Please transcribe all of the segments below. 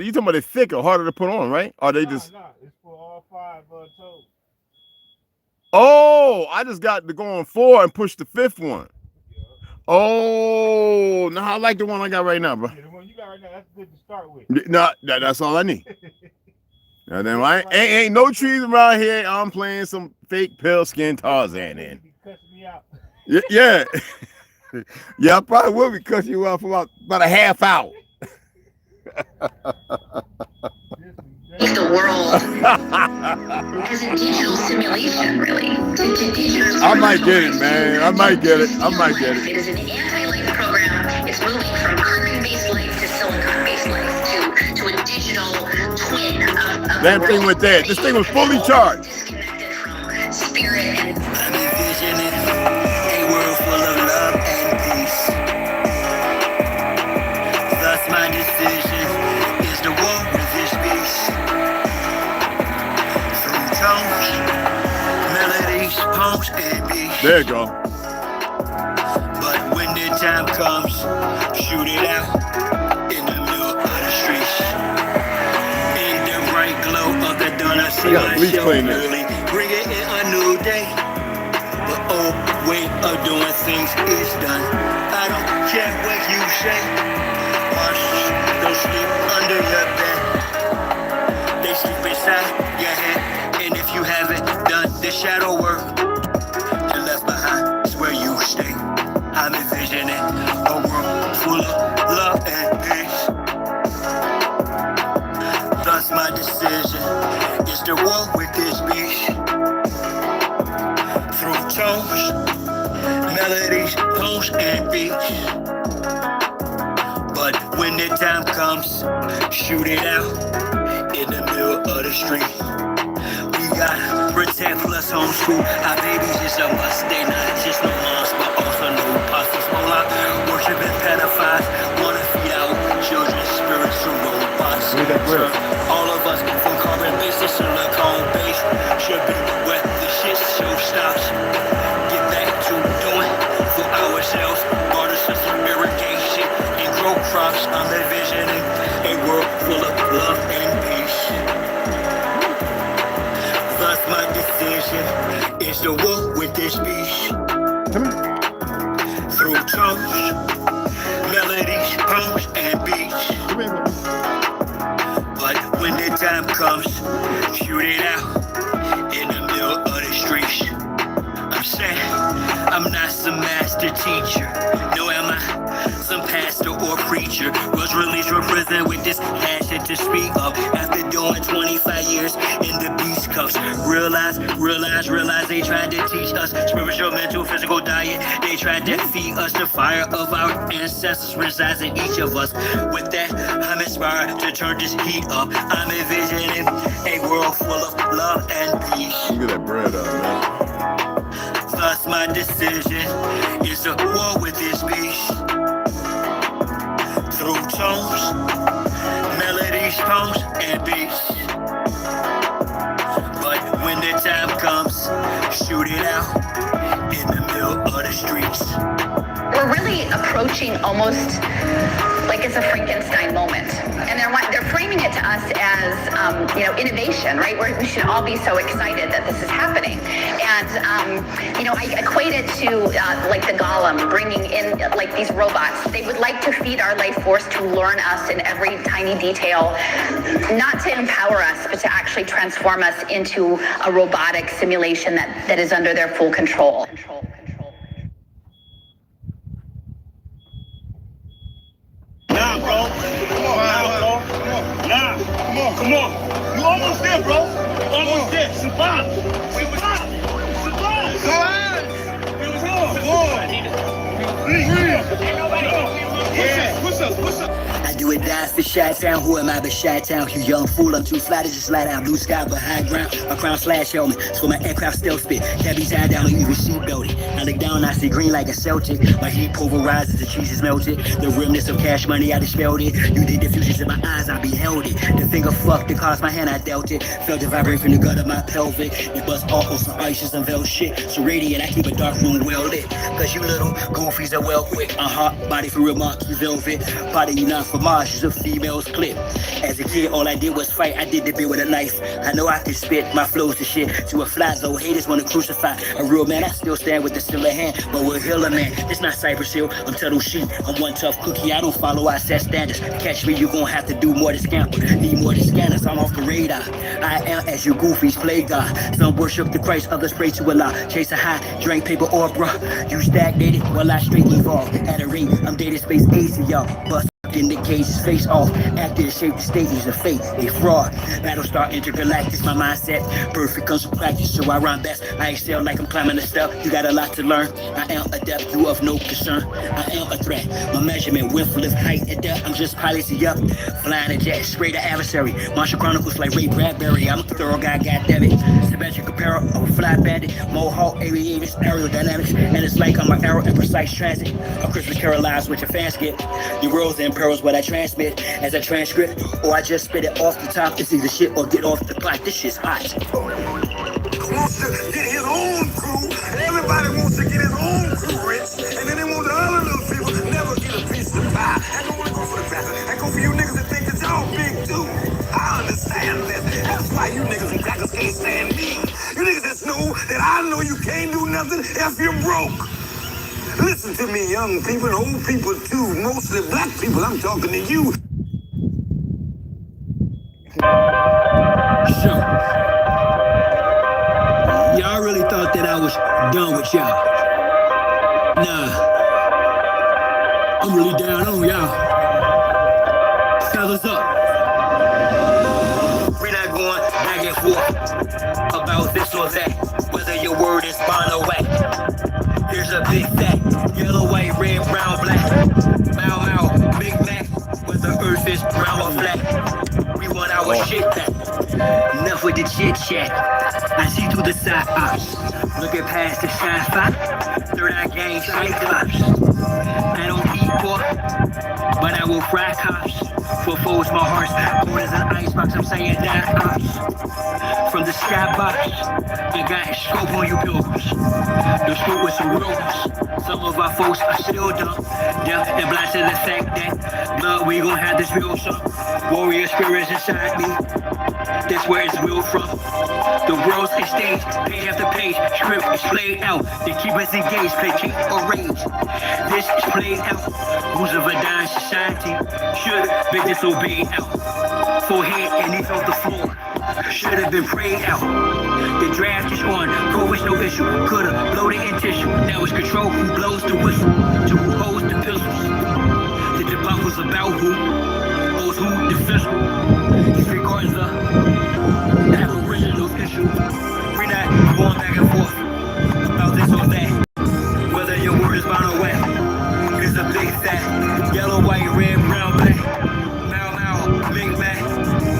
You talking about it's thicker, harder to put on, right? Or they just? Nah, it's for all 5 toes. Oh, I just got to go on 4 and push the 5th one. Yeah. Oh, no, I like the one I got right now, bro. Yeah, the one you got right now, that's good to start with. No, that's all I need. Now, then, ain't no trees around here. I'm playing some fake pale skin Tarzan in. Cussing me out. Yeah. Yeah, I probably will be cussing you out for about a half hour. The world as a digital simulation, really. I might get it, man. I might get it. It is an anti-light program. It's moving from carbon-based light to silicon-based light to a digital twin of that thing went dead. This thing was fully charged. Disconnected from spirit and I'm envisioning a world full of love and peace. Thus my decision is to walk with this beast. Through tones, melodies, poems, and beats. There you go. But when the time comes, shoot it out in the middle of the streets. In the bright glow of the dawn, I see myself early, bringing in a new day. The old way of doing things is done. I don't care what you say. Monsters don't sleep under your bed. They sleep inside your head. And if you haven't done the shadow work, you're left behind is where you stay. I'm envisioning a world full of love and peace. Thus my decision is to walk with this beast. Through tones, melodies, poems, and beats. But when the time comes, shoot it out in the middle of the street. We got protect plus homeschool. Our babies is a must. They not just no moms, but also no apostles. All our worshiping pedophiles wanna feed our children's spiritual robots. All of us from carbon-based to silicone-based should be where the shit show stops. Get back to doing for ourselves. Water system irrigation and grow crops. I'm envisioning a world full of love and peace. Thus my decision is to walk with this beast. Through tones, melodies, poems, and beats. But when the time comes, shoot it out in the middle of the streets. I'm saying I'm not some master teacher. No, am I some pastor or preacher? Was released from prison with this passion to speak of. After doing 25 years in the beast cuffs. Realize they tried to teach us spiritual, mental, physical diet. They tried to feed us the fire of our ancestors resides in each of us. With that, I'm inspired to turn this heat up. I'm envisioning a world full of love and peace. Look at that bread up, man. Thus my decision is to war with this beast. Through tones, melodies, poems, and beats. But when the time comes, shoot it out in the middle of the streets. we're really approaching almost like it's a Frankenstein moment. And they're framing it to us as, innovation, right? We should all be so excited that this is happening. And, I equate it to like the Golem bringing in like these robots. They would like to feed our life force to learn us in every tiny detail, not to empower us, but to actually transform us into a robotic simulation that is under their full control. Nah, bro. Come on. You almost there, bro. Almost there. Survive. What's up? I do it die for Chi-Town. Who am I but Chi-Town? You young fool, I'm too fly to just slide out. Blue sky but high ground. My crown slash helmet. It's for my aircraft stealth spit. Can't be tied down or even seat belted. I look down, I see green like a Celtic. My heat pulverizes, the cheese is melted. The realness of cash money, I dispelled it. You did the fusions in my eyes, I beheld it. The finger fucked, it caused my hand, I dealt it. Felt it vibrate from the gut of my pelvic. It bust off on some ices and velvet shit. So radiant, I keep a dark room well lit. Cause you little goofies are well quick. Body for real monkey velvet. Body you not for Mars, is a female's clip. As a kid, all I did was fight. I did the bit with a knife. I know I can spit my flows to shit. To a fly though, haters wanna crucify a real man. I still stand with the silver hand, but we're healer man. It's not Cypress Hill, I'm Tuttle Sheep. I'm one tough cookie, I don't follow, I set standards. Catch me, you gon' have to do more to scamper. Need more to scanners, I'm off the radar. I am as you goofies play God. Some worship the Christ, others pray to Allah. Chase a high, drink paper or bruh. You stagnated, well I straight evolve. At a rate, I'm dated space AC, y'all. Bust in the cages, face off. Actor to shape the stages of fate, a fraud. Battlestar intergalactic, my mindset. Perfect comes from practice, so I rhyme best. I excel like I'm climbing a step. You got a lot to learn. I am adept, you of no concern. I am a threat. My measurement, width, lift, height, and depth. I'm just piloting up. Flying a jet, spray the adversary. Martial Chronicles like Ray Bradbury. I'm a thorough guy, goddammit. Symmetric apparel, a fly bandit. Mohawk, aviators, aerodynamics. And it's like I'm an arrow in precise transit. A Christmas Carol lives with your fans get. Your world's in perils what I transmit as a transcript, or I just spit it off the top. It's either shit or get off the plot. This shit's hot. Wants to get his own crew. Everybody wants to get his own crew rich, and then they want the other little people to never get a piece of the pie. I don't want to go for the pastor. I go for you niggas that think that y'all big too. I understand this. That's why you niggas and crackers can't stand me. You niggas just know that I know you can't do nothing if you're broke. Listen to me, young people and old people too. Mostly black people, I'm talking to you. So, y'all really thought that I was done with y'all? Nah, I'm really down on y'all. Fellas up. We're not going back and forth about this or that, whether your word is bond or whack. Here's a big fat, yellow, white, red, brown, black. Bow, bow, Big Mac, whether earth is brown or flat. We want our shit back. Enough with the chit chat. I see through the side ops. Looking past the shine spot. Third eye gang, cyclops. I don't eat pork, but I will fry cops. For foes, my heart's cold as an icebox. I'm saying that ops. From the skybox, I got a scope on you pilgrims. The street with some rules. Some of our folks are still dumb. Deaf and blind to the fact that blood, we gon' have this real some warrior spirits inside me. That's where it's real from. The world's a stage, page after page, script is played out. They keep us engaged, play king or rage. This is played out. Rules of a dying society should be disobeyed out. Forehead and knees off the floor should have been prayed out. The draft is on, COVID's no issue. Could've bloated in tissue. Now it's control who blows the whistle, to who holds the pistols. The debacle's about who owes who the fiscal. Disregards the aboriginal issue. We're not going back and forth about this or that, whether your word is bond or wet. It's a big fat, yellow, white, red, brown, black. Mau Mau, Big Mac,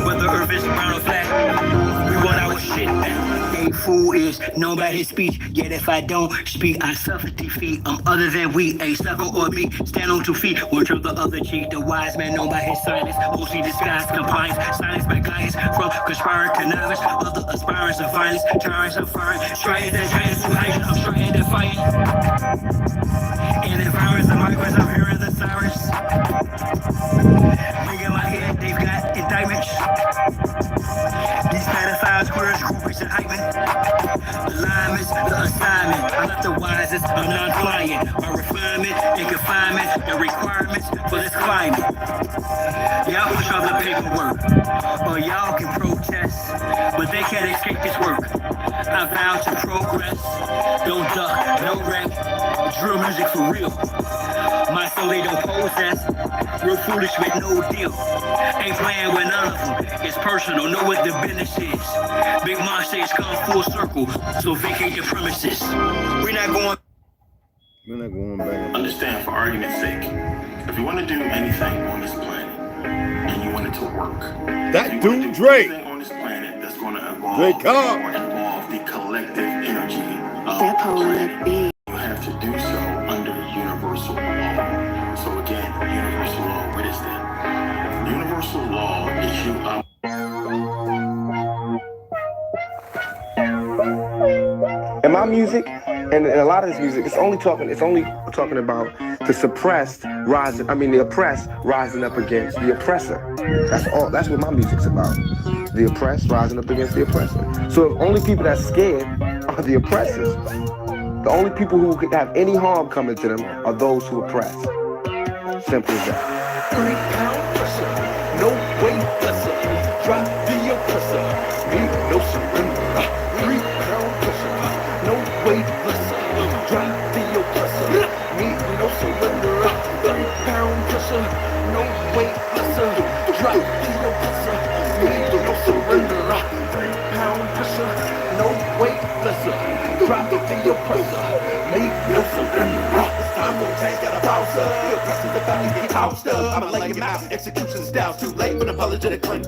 whether earth is brown or flat. We want our shit back. A fool is known by his speech, yet if I don't speak, I suffer defeat. I'm other than we, a sucker or me. Stand on 2 feet, or turn the other cheek. The wise man known by his silence, mostly disguised compliance. Silence by clients from conspiring connivance. Other aspirants of violence, tyrants of fire. Trying to giants to hide, I'm trying to fight. And the virus, the migrants, I'm hearing the sirens. Ringing my head, they've got indictments. These pedophiles, queers, groupies, and hype men. Alignments, the assignment. I'm not the wisest, I'm non-client. My refinement and confinement, the requirements for this climate. Y'all push off the paperwork, or y'all can protest, but they can't escape this work. I vow to progress, don't duck, no wreck. Drill music for real. My soul they don't possess. Real foolish with no deal. Ain't playing with none of them. It's personal, know what the business is. Big monsters come full circle, so vacate your premises. We're not going back. Understand, for argument's sake, if you want to do anything on this planet and you want it to work, That dude Drake. on this planet that's going to involve Drake, the collective energy of the planet. You have to do so under universal law. So again, universal law, what is that? Universal law is you And my music, and a lot of this music, it's only talking about the suppressed rising. I mean, the oppressed rising up against the oppressor. That's all. That's what my music's about. The oppressed rising up against the oppressor. So the only people that's scared are the oppressors. The only people who could have any harm coming to them are those who oppress. Simple as that. 3 pound pressure, no weight lesser. Drop the oppressor, need no surrender. 3 pound pressure, no weight lesser. Drop the oppressor, need no surrender. 3 pound pressure, no weight lesser. Drop the oppressor, need no surrender. 3 pound pressure, no weight lesser. Drop the oppressor, need no surrender. I'm gonna take out a bouncer. The oppressor's about to get tossed up. I'ma lay him out. Execution style's too late for an apologetic claim.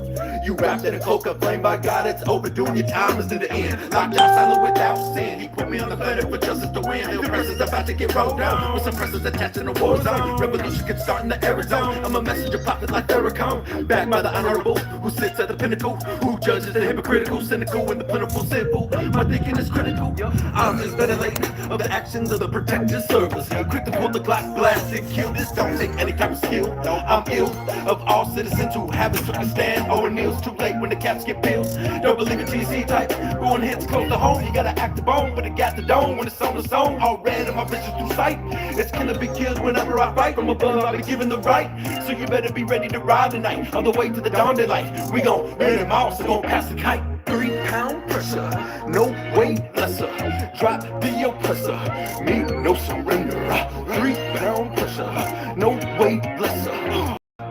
You wrapped in a cloak of flame. By God, it's overdue. Your time is to the end. Locked down, silent without sin. He put me on the planet for justice to win. The oppressor's about to get rolled down. With some pressures attached in a war zone. Revolution can start in the Arizona. I'm a messenger prophet like Farrakhan. Backed by the honorable who sits at the pinnacle. Who judges the hypocritical, cynical, and the plentiful simple. My thinking is critical. I'm just ventilating of the actions of the protective service. Quick to pull the Glock, blast and kill. This don't take any type of skill. No, I'm ill of all citizens who haven't took a stand. Or kneels too late when the caps get peeled. Don't believe a TC type. Going hits close to home. You gotta act the bone, but it got the dome when it's on the zone. All red in my vision through sight. It's gonna be killed whenever I fight. From above, I'll be given the right. So you better be ready to ride tonight. On the way to the dawn daylight. We gon' burn them all, so gon' pass the kite. 3 pound pressure, no weight lesser. Drop the oppressor, need no surrender. 3 pound pressure, no weight lesser.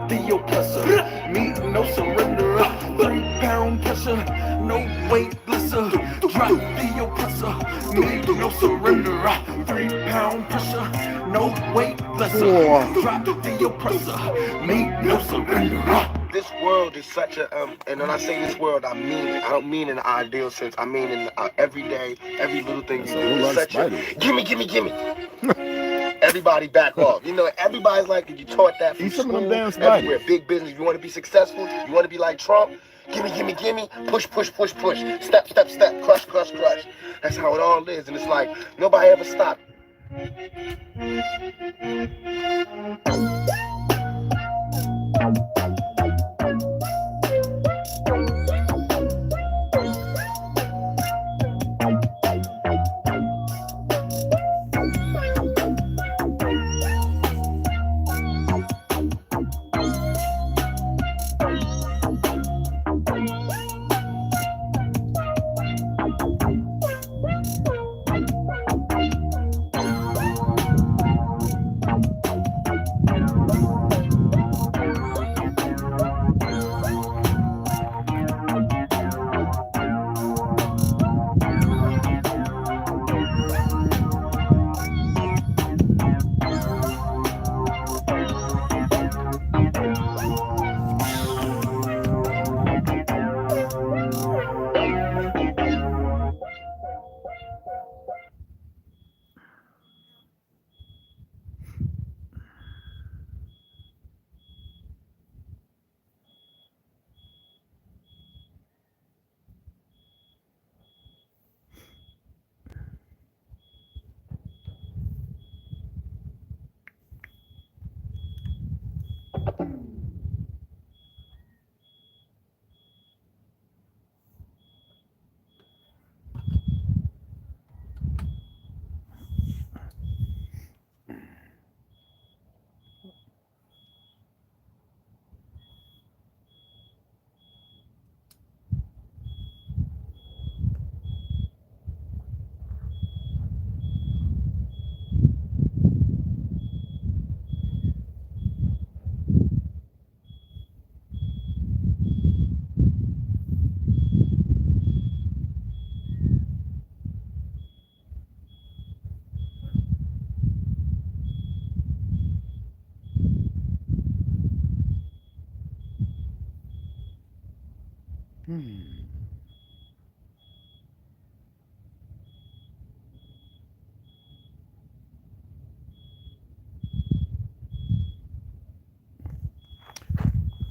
The oppressor, need no surrender. 3 pound pressure, no weight lesser. Drop the oppressor, need no surrender. 3 pound pressure, no weight lesser. Drop the oppressor, need no surrender. This world is such a, and when I say this world, I mean it. I don't mean in the ideal sense. I mean in the, every day, every little thing you do. It's such a, gimme. Everybody back off. You know, everybody's like, you taught that from school, everywhere. Big business. You want to be successful? You want to be like Trump? Gimme. Push. Step. Crush. That's how it all is. And it's like, nobody ever stopped.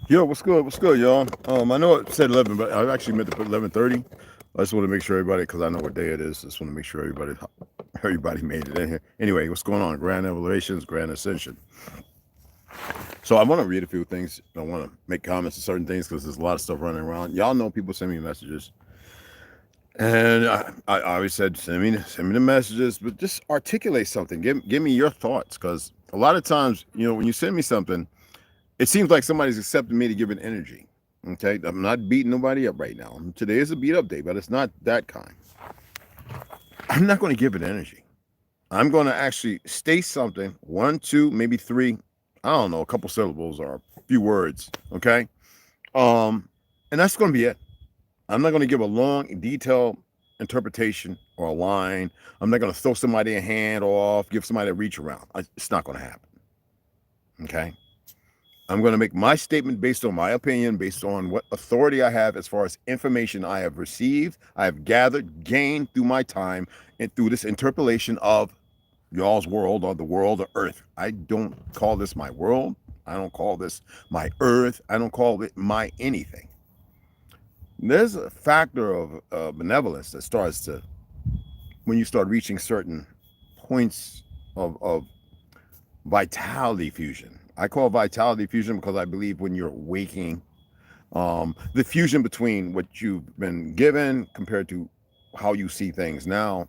Yo, what's good, y'all? I know it said 11, but I actually meant to put 11:30. I just want to make sure everybody, because I know what day it is, just want to make sure everybody made it in here. Anyway, what's going on? Grand Revelations, Grand Ascension. So I want to read a few things. I want to make comments on certain things because there's a lot of stuff running around. Y'all know people send me messages. And I always said, send me the messages, but just articulate something. Give me your thoughts, because a lot of times, you know, when you send me something, it seems like somebody's accepting me to give it energy. Okay, I'm not beating nobody up right now. Today is a beat up day, but it's not that kind. I'm not going to give it energy. I'm going to actually state something, 1, 2, maybe 3, I don't know, a couple syllables or a few words. Okay, and that's going to be it. I'm not going to give a long, detailed interpretation or a line. I'm not going to throw somebody a hand off, give somebody a reach around. It's not going to happen. Okay. I'm going to make my statement based on my opinion, based on what authority I have as far as information I have received, I have gathered, gained through my time, and through this interpolation of y'all's world or the world of Earth. I don't call this my world. I don't call this my Earth. I don't call it my anything. There's a factor of benevolence that starts to, when you start reaching certain points of vitality fusion. I call vitality fusion because I believe when you're waking, the fusion between what you've been given compared to how you see things now.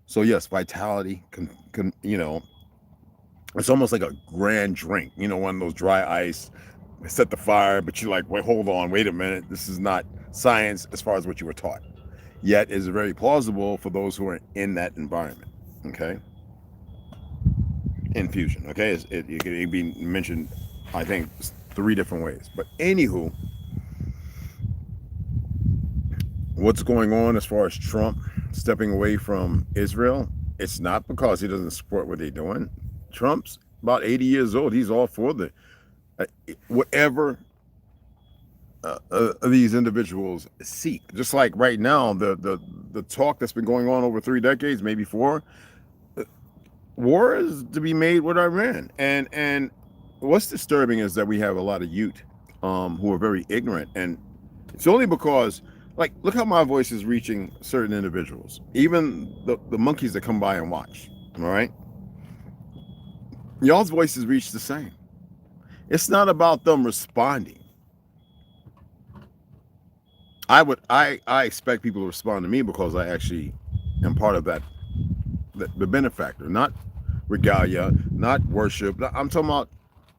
So yes, vitality can you know, it's almost like a grand drink, you know, one of those dry ice, set the fire, but you're like, wait, hold on, wait a minute. This is not science as far as what you were taught. Yet is very plausible for those who are in that environment. Okay. Infusion, okay, it can be mentioned, I think, 3 different ways. But anywho, what's going on as far as Trump stepping away from Israel? It's not because he doesn't support what they're doing. Trump's about 80 years old. He's all for the whatever these individuals seek. Just like right now, the talk that's been going on over 3 decades, maybe 4. War is to be made with Iran, and what's disturbing is that we have a lot of youth who are very ignorant, and it's only because, like, look how my voice is reaching certain individuals, even the monkeys that come by and watch. All right, y'all's voices reach the same. It's not about them responding. I expect people to respond to me because I actually am part of that. The benefactor, not regalia, not worship. I'm talking about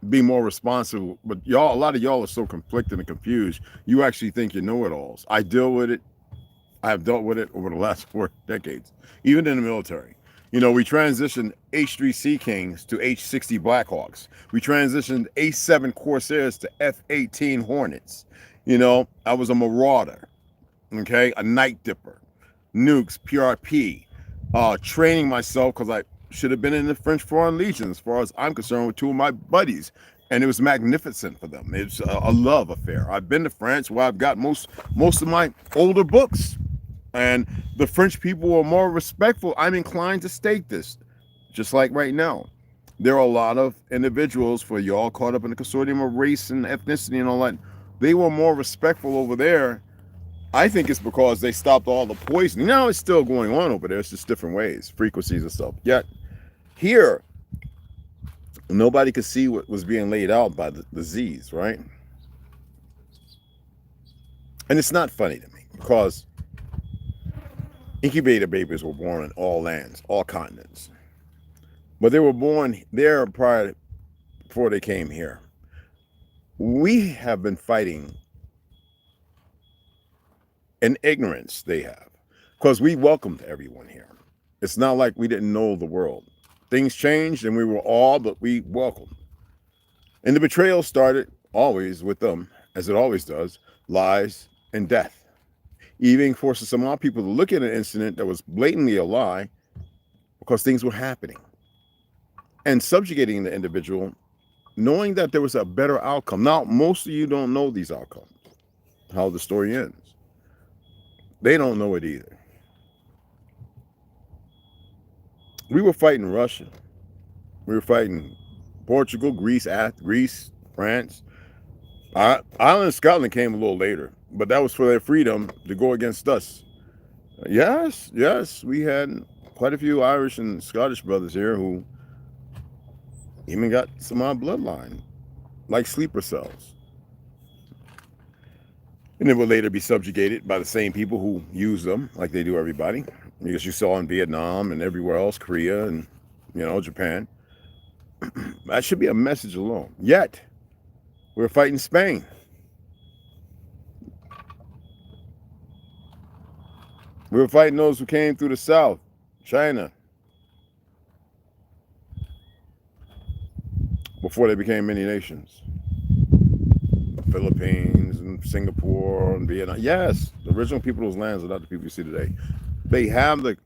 be more responsible. But y'all, a lot of y'all are so conflicted and confused. You actually think you know it alls. I deal with it. I have dealt with it over the last 4 decades, even in the military. You know, we transitioned H-3 Sea Kings to H-60 Blackhawks. We transitioned A-7 Corsairs to F-18 Hornets. You know, I was a marauder, okay, a night dipper, nukes, PRP. Training myself because I should have been in the French Foreign Legion as far as I'm concerned with 2 of my buddies, and it was magnificent for them. It's a love affair. I've been to France where I've got most of my older books, and the French people are more respectful. I'm inclined to state this, just like right now. There are a lot of individuals, for y'all caught up in the consortium of race and ethnicity and all that, they were more respectful over there. I think it's because they stopped all the poisoning. Now it's still going on over there. It's just different ways, frequencies and stuff. Yet here, nobody could see what was being laid out by the disease, right? And it's not funny to me because incubator babies were born in all lands, all continents. But they were born there before they came here. We have been fighting in ignorance they have, because we welcomed everyone here. It's not like we didn't know the world. Things changed and we were all, but we welcomed. And the betrayal started always with them, as it always does, lies and death. Even forces some of our people to look at an incident that was blatantly a lie because things were happening, and subjugating the individual, knowing that there was a better outcome. Now, most of you don't know these outcomes, how the story ends. They don't know it either. We were fighting Russia. We were fighting Portugal, Greece, France. Ireland and Scotland came a little later, but that was for their freedom to go against us. Yes, yes, we had quite a few Irish and Scottish brothers here who even got some of our bloodline, like sleeper cells. And it will later be subjugated by the same people who use them, like they do everybody. Because you saw in Vietnam and everywhere else, Korea and, Japan. That should be a message alone. Yet, we're fighting Spain. We were fighting those who came through the South, China, before they became many nations. The Philippines and Singapore and Vietnam. Yes, the original people of those lands are not the people you see today. They have the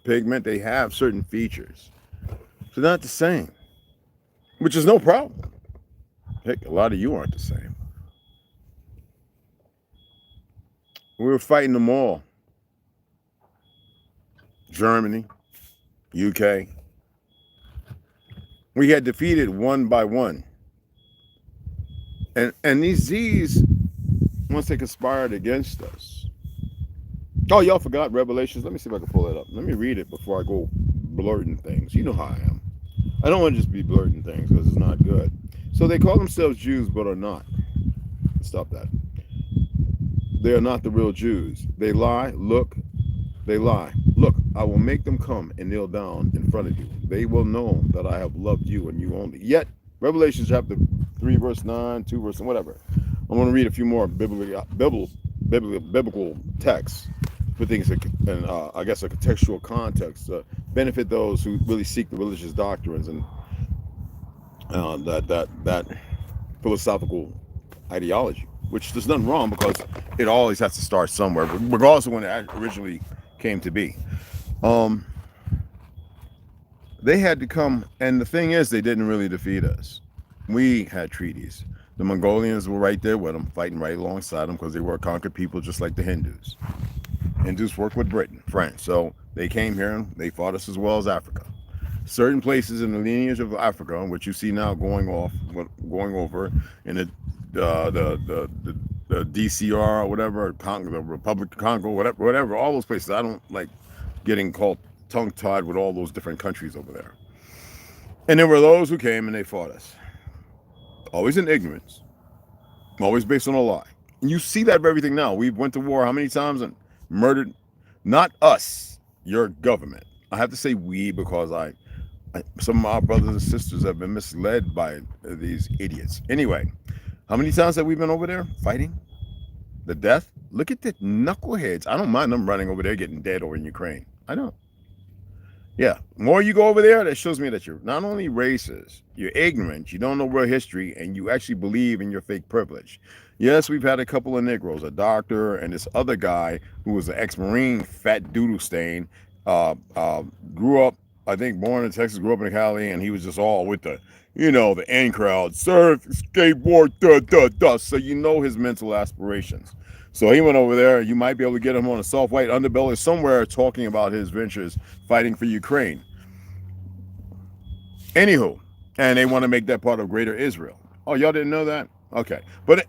pigment, they have certain features. So they're not the same, which is no problem. Heck, a lot of you aren't the same. We were fighting them all. Germany, UK. We had defeated one by one. And these Z's, once they conspired against us. Oh, y'all forgot Revelations? Let me see if I can pull that up. Let me read it before I go blurting things. You know how I am. I don't want to just be blurting things because it's not good. So they call themselves Jews but are not. Stop that. They are not the real Jews. They lie. Look. They lie. Look, I will make them come and kneel down in front of you. They will know that I have loved you and you only. Yet, Revelation chapter 3, verse 9, 2, verse, whatever. I'm going to read a few more biblical texts for things, and I guess a contextual context to benefit those who really seek the religious doctrines and that philosophical ideology, which there's nothing wrong because it always has to start somewhere, regardless of when it originally came to be. They had to come, and the thing is, they didn't really defeat us. We had treaties. The Mongolians were right there with them, fighting right alongside them because they were a conquered people just like the Hindus. Hindus worked with Britain, France, so they came here and they fought us as well as Africa. Certain places in the lineage of Africa, which you see now going over in the DCR or whatever, the Republic of Congo, whatever, all those places. I don't like getting called tongue-tied with all those different countries over there. And there were those who came and they fought us. Always in ignorance. Always based on a lie. And you see that of everything now. We went to war how many times and murdered, not us, your government. I have to say we because some of my brothers and sisters have been misled by these idiots. Anyway, how many times have we been over there fighting? The death? Look at the knuckleheads. I don't mind them running over there getting dead over in Ukraine. I don't. Yeah, the more you go over there, that shows me that you're not only racist, you're ignorant, you don't know real history, and you actually believe in your fake privilege. Yes, we've had a couple of Negroes, a doctor and this other guy who was an ex-Marine, fat doodle stain, grew up, I think born in Texas, grew up in Cali, and he was just all with the, the in crowd, surf, skateboard, so you know his mental aspirations. So he went over there. You might be able to get him on a soft white underbelly somewhere talking about his ventures fighting for Ukraine. Anywho, and they want to make that part of Greater Israel. Oh, y'all didn't know that? Okay. But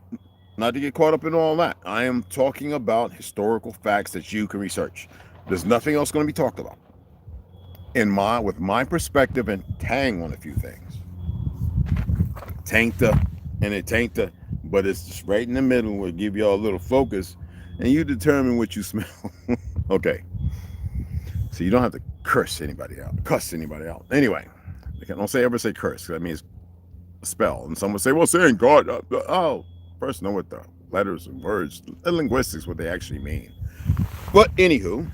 not to get caught up in all that. I am talking about historical facts that you can research. There's nothing else going to be talked about. With my perspective and tang on a few things. Tankta and it tankta. But it's just right in the middle where it give y'all a little focus and you determine what you smell. Okay. So you don't have to cuss anybody out. Anyway, don't ever say curse. That means a spell. And someone say, well, saying God. First know what the letters and words, the linguistics, what they actually mean. But anywho,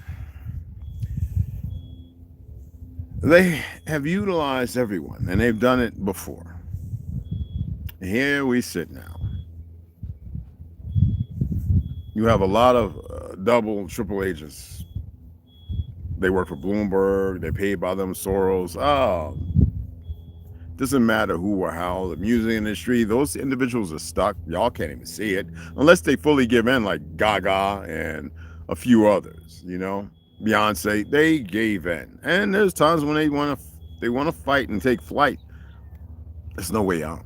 they have utilized everyone and they've done it before. Here we sit now. You have a lot of double, triple agents. They work for Bloomberg. They're paid by them, Soros. Doesn't matter who or how. The music industry, those individuals are stuck. Y'all can't even see it unless they fully give in, like Gaga and a few others. Beyonce, they gave in. And there's times when they want to fight and take flight. There's no way out.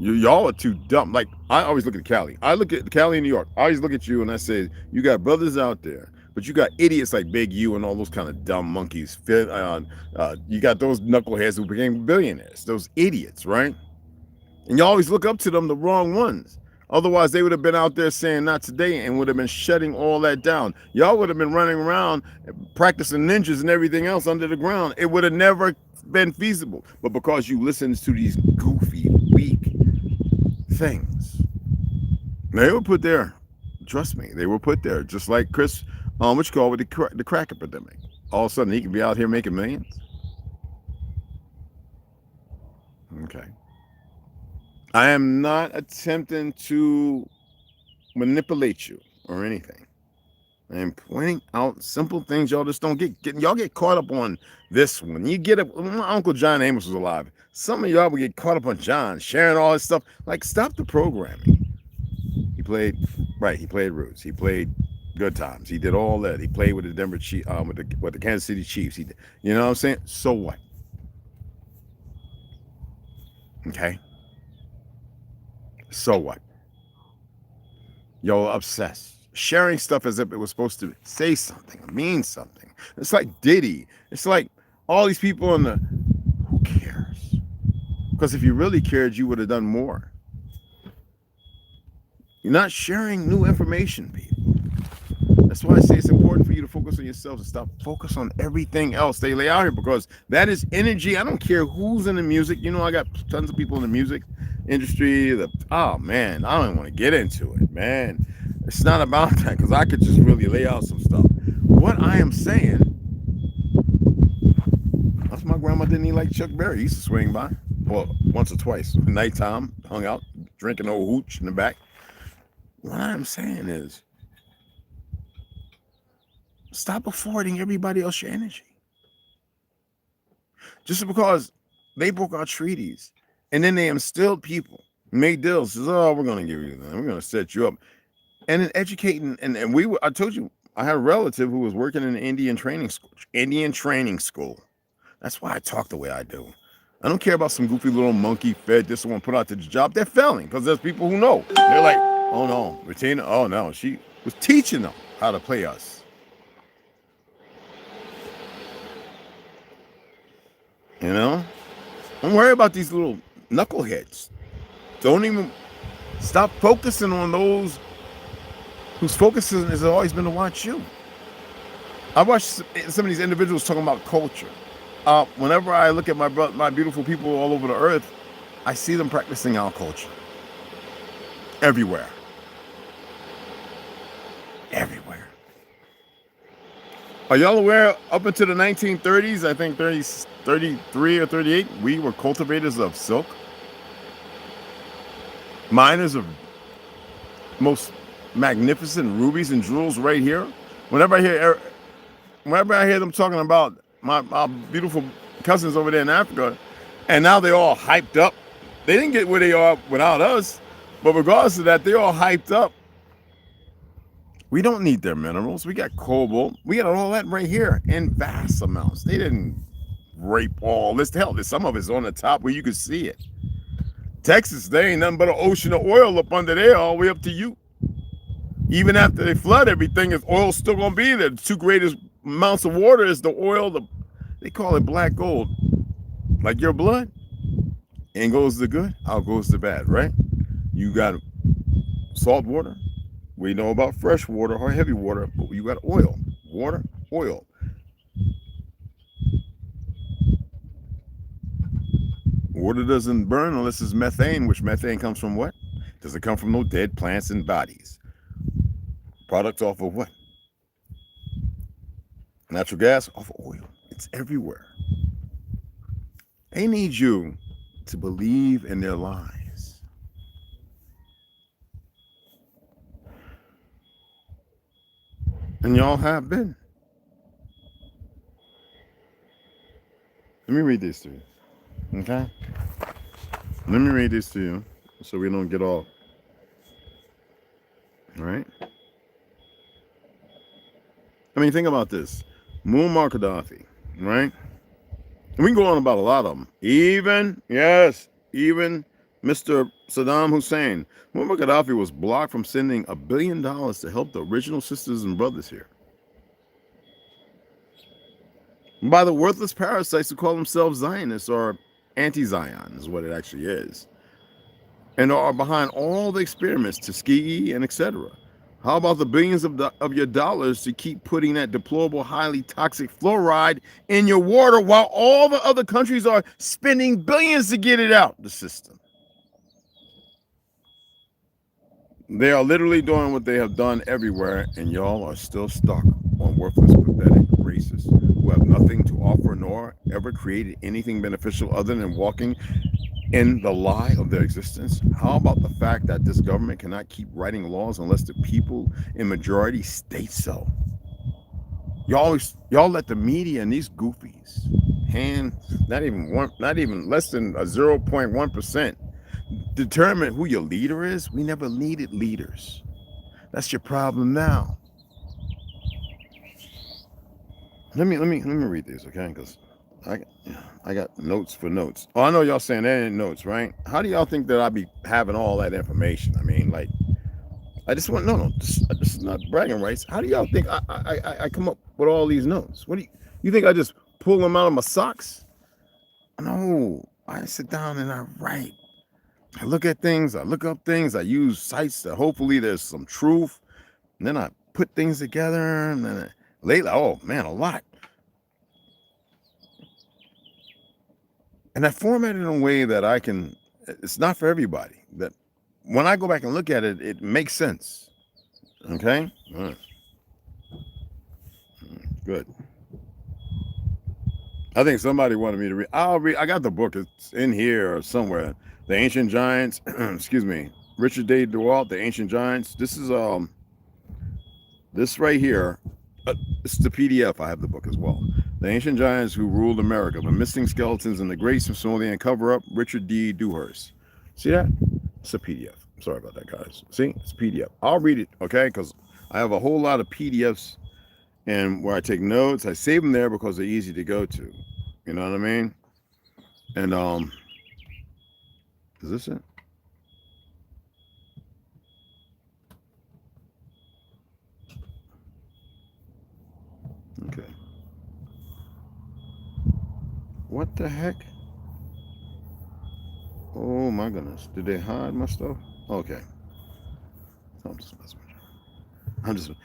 Y'all are too dumb. Like, I always look at Cali. I look at Cali in New York. I always look at you and I say, you got brothers out there But you got idiots like Big U and all those kind of dumb monkeys. You got those knuckleheads who became billionaires, those idiots, right? And you always look up to them, the wrong ones. Otherwise, they would have been out there saying not today and would have been shutting all that down. Y'all would have been running around practicing ninjas and everything else under the ground. It would have never been feasible. But because you listen to these goofy, weak things, they were put there. Trust me, they were put there. Just like Chris, what you call with the crack epidemic. All of a sudden, he can be out here making millions. Okay. I am not attempting to manipulate you or anything. I am pointing out simple things y'all just don't get. Y'all get caught up on this one. You get it. When my Uncle John Amos was alive, some of y'all would get caught up on John, sharing all this stuff. Like, stop the programming. He played Roots. He played Good Times. He did all that. He played with the Denver Chiefs, with the Kansas City Chiefs. He did, you know what I'm saying? So what? Okay. So what? Y'all obsessed. Sharing stuff as if it was supposed to say something, mean something. It's like Diddy. It's like all these people in the, who cares? Because if you really cared, you would have done more. You're not sharing new information, people. That's why I say it's important for you to focus on yourself and stop focus on everything else they lay out here, because that is energy. I don't care who's in the music. You know, I got tons of people in the music industry. Oh man, I don't want to get into it, man. It's not about that, because I could just really lay out some stuff. What I am saying, that's my grandma didn't eat like Chuck Berry. He used to swing by, well, once or twice. Nighttime, hung out, drinking old hooch in the back. What I'm saying is, stop affording everybody else your energy. Just because they broke our treaties and then they instilled people, made deals, says, oh, we're going to give you that. We're going to set you up. And then educating, and I told you, I had a relative who was working in an Indian training school. That's why I talk the way I do. I don't care about some goofy little monkey fed this one put out to the job. They're failing because there's people who know. They're like, oh no, Regina, oh no, she was teaching them how to play us. You know? Don't worry about these little knuckleheads. Don't even stop focusing on those whose focus has always been to watch you. I watch some of these individuals talking about culture. Whenever I look at my beautiful people all over the earth, I see them practicing our culture. Everywhere. Everywhere. Are y'all aware, up until the 1930s, I think 33 or 38, we were cultivators of silk? Miners of most magnificent rubies and jewels right here. Whenever I hear them talking about my beautiful cousins over there in Africa, and now they're all hyped up. They didn't get where they are without us, but regardless of that, they're all hyped up. We don't need their minerals. We got cobalt. We got all that right here in vast amounts. They didn't rape all this. Hell, there's some of it's on the top where you can see it. Texas, there ain't nothing but an ocean of oil up under there all the way up to you. Even after they flood everything, if oil's still gonna be there, the two greatest amounts of water is the oil. They call it black gold. Like your blood. In goes the good, out goes the bad, right? You got salt water. We know about fresh water or heavy water, but you got oil. Water, oil. Water doesn't burn unless it's methane, which methane comes from what? Does it come from no dead plants and bodies? Products off of what? Natural gas off of oil. It's everywhere. They need you to believe in their lies. And y'all have been. Let me read this to you. Okay? Let me read this to you so we don't get all. All right? I mean, think about this. Muammar Gaddafi, right? And we can go on about a lot of them. Even Mr. Saddam Hussein. Muammar Gaddafi was blocked from sending $1 billion to help the original sisters and brothers here. by the worthless parasites who call themselves Zionists or anti-Zion is what it actually is, and are behind all the experiments, Tuskegee and etc. How about the billions of your dollars to keep putting that deplorable, highly toxic fluoride in your water while all the other countries are spending billions to get it out the system? They are literally doing what they have done everywhere, and y'all are still stuck on worthless, pathetic racists who have nothing to offer nor ever created anything beneficial other than walking in the lie of their existence. How about the fact that this government cannot keep writing laws unless the people in majority state so? Y'all let the media and these goofies not even less than a 0.1% determine who your leader is. We never needed leaders. That's your problem now. Let me read these, okay? Because I got notes for notes. Oh, I know y'all saying that ain't notes, right? How do y'all think that I be having all that information? I mean, like, I just want this is not bragging rights. How do y'all think I come up with all these notes? What do you think I just pull them out of my socks? No, I sit down and I write. I look at things, I look up things, I use sites that hopefully there's some truth, and then I put things together, and then lately, oh man, a lot. And I format it in a way that it's not for everybody. That when I go back and look at it, it makes sense. Okay? Good. I think somebody wanted me to read. I'll read. I got the book. It's in here or somewhere. The Ancient Giants. Excuse me. Richard Day DeWalt, The Ancient Giants. This is this right here. It's the PDF. I have the book as well. The Ancient Giants Who Ruled America: The Missing Skeletons in the Great Smithsonian Cover-Up. Richard D. Dewhurst. See that? It's a PDF. Sorry about that, guys. See, it's a PDF. I'll read it, okay? Because I have a whole lot of PDFs, and where I take notes, I save them there because they're easy to go to. You know what I mean? And is this it? Okay. What the heck? Oh my goodness. Did they hide my stuff? Okay. I'm just messing with you.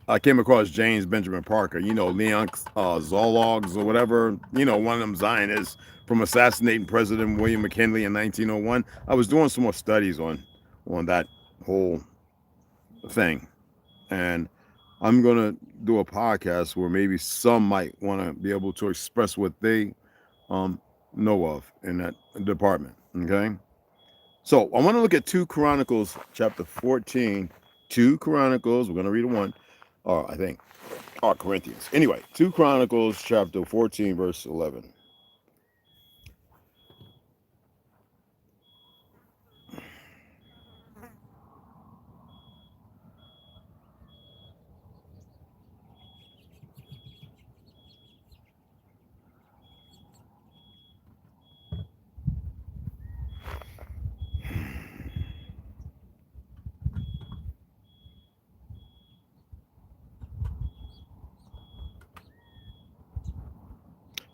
I came across James Benjamin Parker, Leon Zologs or whatever, one of them Zionists from assassinating President William McKinley in 1901. I was doing some more studies on that whole thing. And I'm going to do a podcast where maybe some might want to be able to express what they know of in that department. Okay. So I want to look at 2 Chronicles chapter 14. 2 Chronicles. We're going to read one. I think. Corinthians. Anyway, 2 Chronicles chapter 14 verse 11.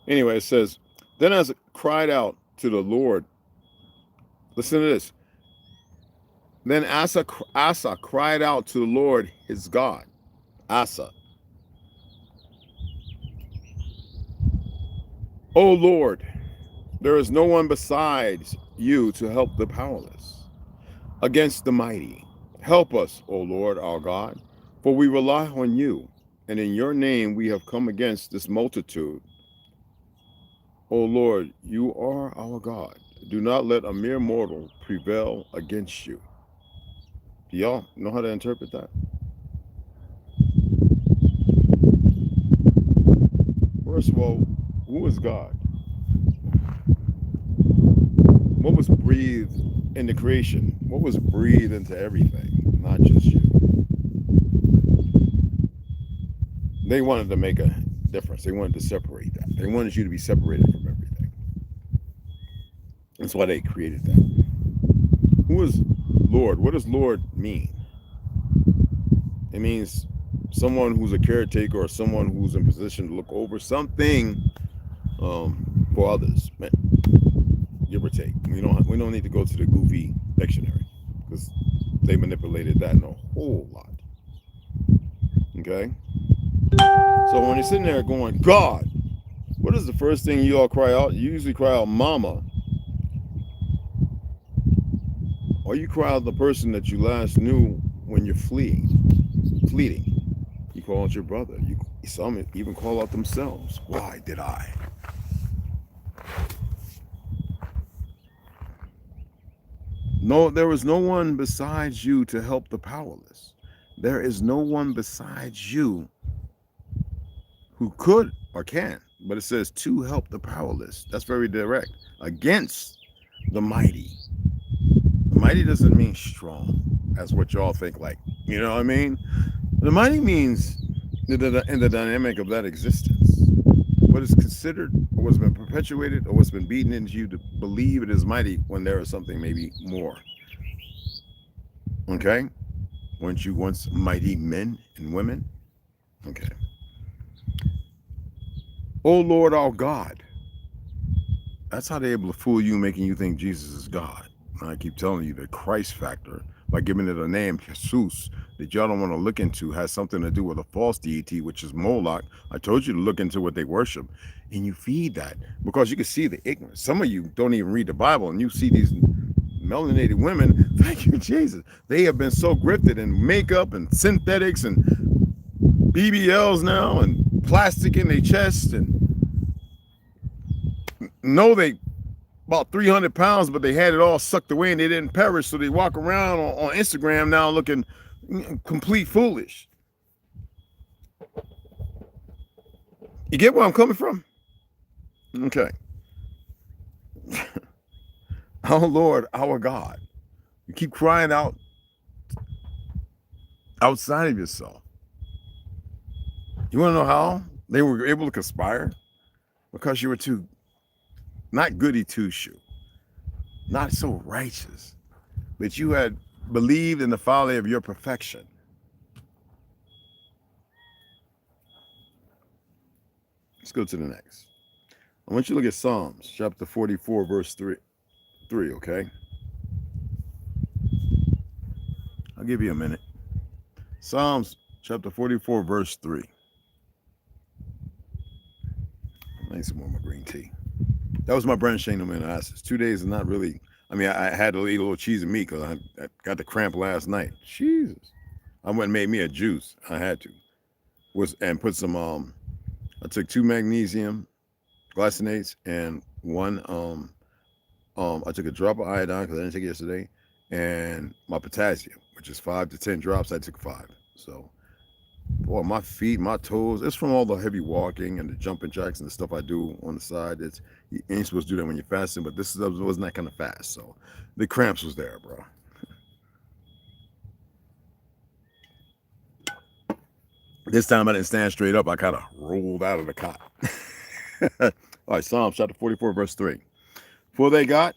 Anyway, it says, then Asa cried out to the Lord. Listen to this. Then Asa cried out to the Lord his God. Asa. O Lord, there is no one besides you to help the powerless against the mighty. Help us, O Lord our God, for we rely on you, and in your name we have come against this multitude. O Lord, you are our God. Do not let a mere mortal prevail against you. Do y'all know how to interpret that? First of all, who is God? What was breathed into creation? What was breathed into everything, not just you? They wanted to make a difference. They wanted to separate that. They wanted you to be separated from everything. That's why they created that. Who is Lord? What does Lord mean? It means someone who's a caretaker or someone who's in position to look over something for others. Man, give or take. We don't need to go to the goofy dictionary because they manipulated that in a whole lot. Okay? So when you're sitting there going, God, what is the first thing you all cry out? You usually cry out, Mama. Or you cry out the person that you last knew when you're fleeting. You call out your brother. Some even call out themselves. Why did I? No, there is no one besides you to help the powerless. There is no one besides you who could or can, but it says to help the powerless. That's very direct. Against the mighty. The mighty doesn't mean strong. That's what y'all think like. You know what I mean? The mighty means in the dynamic of that existence. What is considered, or what's been perpetuated, or what's been beaten into you to believe it is mighty when there is something maybe more. Okay? Weren't you once mighty men and women? Okay. Oh Lord, our God. That's how they're able to fool you, making you think Jesus is God. And I keep telling you, the Christ factor, by giving it a name, Jesus, that y'all don't want to look into, has something to do with a false deity, which is Moloch. I told you to look into what they worship, and you feed that because you can see the ignorance. Some of you don't even read the Bible, and you see these melanated women. Thank you, Jesus. They have been so grifted in makeup and synthetics and BBLs now and plastic in their chest, and know they about 300 pounds, but they had it all sucked away and they didn't perish. So they walk around on Instagram now looking complete foolish. You get where I'm coming from? Okay. Our Lord, our God. You keep crying out outside of yourself. You want to know how they were able to conspire? Because you were too, not goody two-shoe, not so righteous, but you had believed in the folly of your perfection. Let's go to the next. I want you to look at Psalms chapter 44, verse 3, okay? I'll give you a minute. Psalms chapter 44, verse 3. I need some more of my green tea. That was my branching amino acids. 2 days is not really, I mean, I had to eat a little cheese and meat because I got the cramp last night. Jesus. I went and made me a juice. I had to. And put some, I took 2 magnesium glycinates and 1, I took a drop of iodine because I didn't take it yesterday, and my potassium, which is 5 to 10 drops. I took 5. So, boy, my feet, my toes, it's from all the heavy walking and the jumping jacks and the stuff I do on the side. You ain't supposed to do that when you're fasting, but this wasn't that kind of fast. So the cramps was there, bro. This time I didn't stand straight up. I kind of rolled out of the cot. All right, Psalms chapter 44, verse 3. For they got